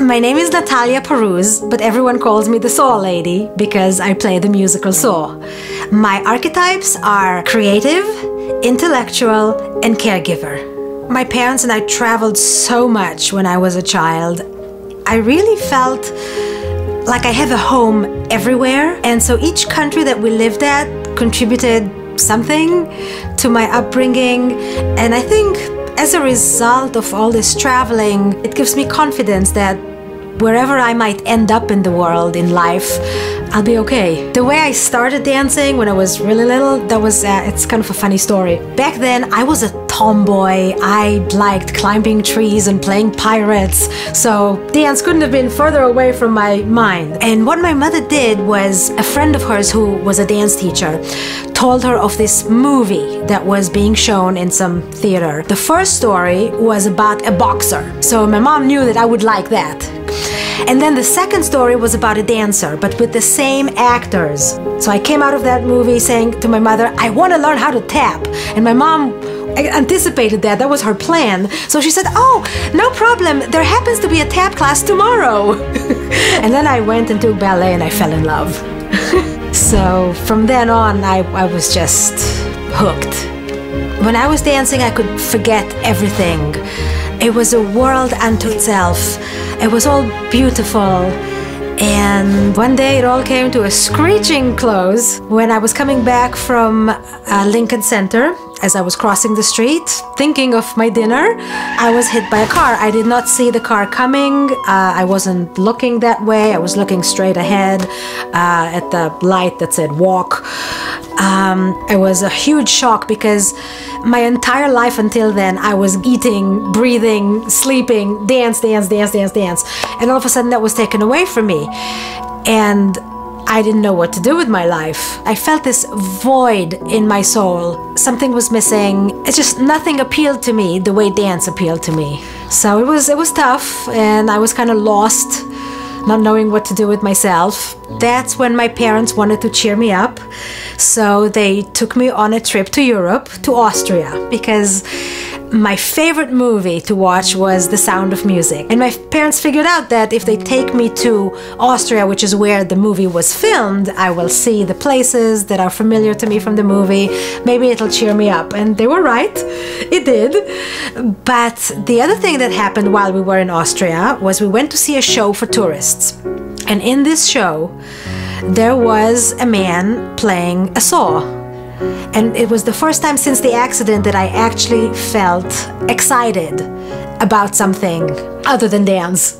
My name is Natalia Paruz, but everyone calls me the Saw Lady because I play the musical Saw. My archetypes are creative, intellectual, and caregiver. My parents and I traveled so much when I was a child. I really felt like I have a home everywhere, and so each country that we lived at contributed something to my upbringing, and I think as a result of all this traveling, it gives me confidence that wherever I might end up in the world, in life, I'll be okay. The way I started dancing when I was really little, that was, it's kind of a funny story. Back then, I was a tomboy. I liked climbing trees and playing pirates, so dance couldn't have been further away from my mind. And what my mother did was, a friend of hers who was a dance teacher told her of this movie that was being shown in some theater. The first story was about a boxer, so my mom knew that I would like that. And then the second story was about a dancer, but with the same actors. So I came out of that movie saying to my mother, I want to learn how to tap. And my mom anticipated that. That was her plan. So she said, oh, no problem. There happens to be a tap class tomorrow. And then I went and took ballet and I fell in love. So from then on, I was just hooked. When I was dancing, I could forget everything. It was a world unto itself. It was all beautiful. And one day it all came to a screeching close when I was coming back from Lincoln Center. As I was crossing the street, thinking of my dinner, I was hit by a car. I did not see the car coming. I wasn't looking that way. I was looking straight ahead at the light that said walk. It was a huge shock because my entire life until then, I was eating, breathing, sleeping, dance, dance, dance, dance, dance. And all of a sudden that was taken away from me. And I didn't know what to do with my life. I felt this void in my soul. Something was missing. It's just nothing appealed to me the way dance appealed to me. So it was tough, and I was kind of lost, not knowing what to do with myself. That's when my parents wanted to cheer me up. So they took me on a trip to Europe, to Austria, because my favorite movie to watch was The Sound of Music. And my parents figured out that if they take me to Austria, which is where the movie was filmed, I will see the places that are familiar to me from the movie. Maybe it'll cheer me up. And they were right. It did. But the other thing that happened while we were in Austria was we went to see a show for tourists. And in this show, there was a man playing a saw. And it was the first time since the accident that I actually felt excited about something other than dance.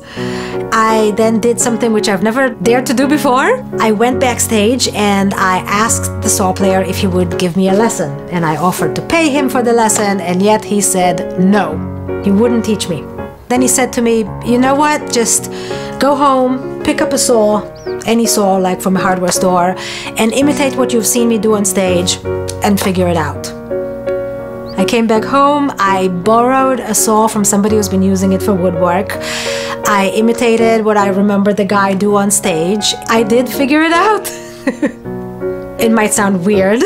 I then did something which I've never dared to do before. I went backstage and I asked the saw player if he would give me a lesson. And I offered to pay him for the lesson, and yet he said no, he wouldn't teach me. Then he said to me, you know what, just go home, pick up a saw, any saw like from a hardware store, and imitate what you've seen me do on stage and figure it out. I came back home, I borrowed a saw from somebody who's been using it for woodwork. I imitated what I remember the guy do on stage. I did figure it out. It might sound weird,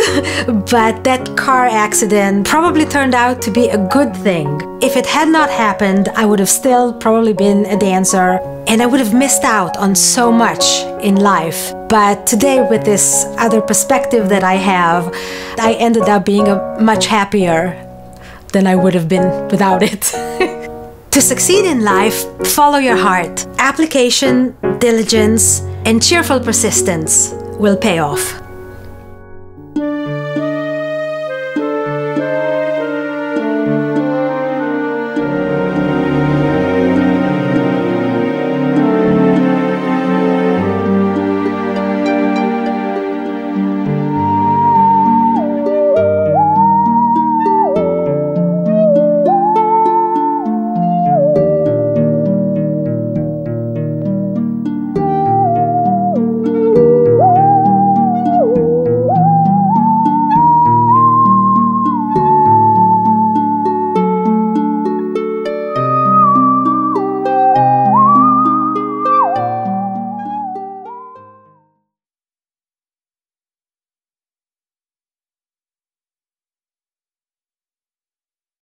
but that car accident probably turned out to be a good thing. If it had not happened, I would have still probably been a dancer, and I would have missed out on so much in life. But today, with this other perspective that I have, I ended up being much happier than I would have been without it. To succeed in life, follow your heart. Application, diligence, and cheerful persistence will pay off.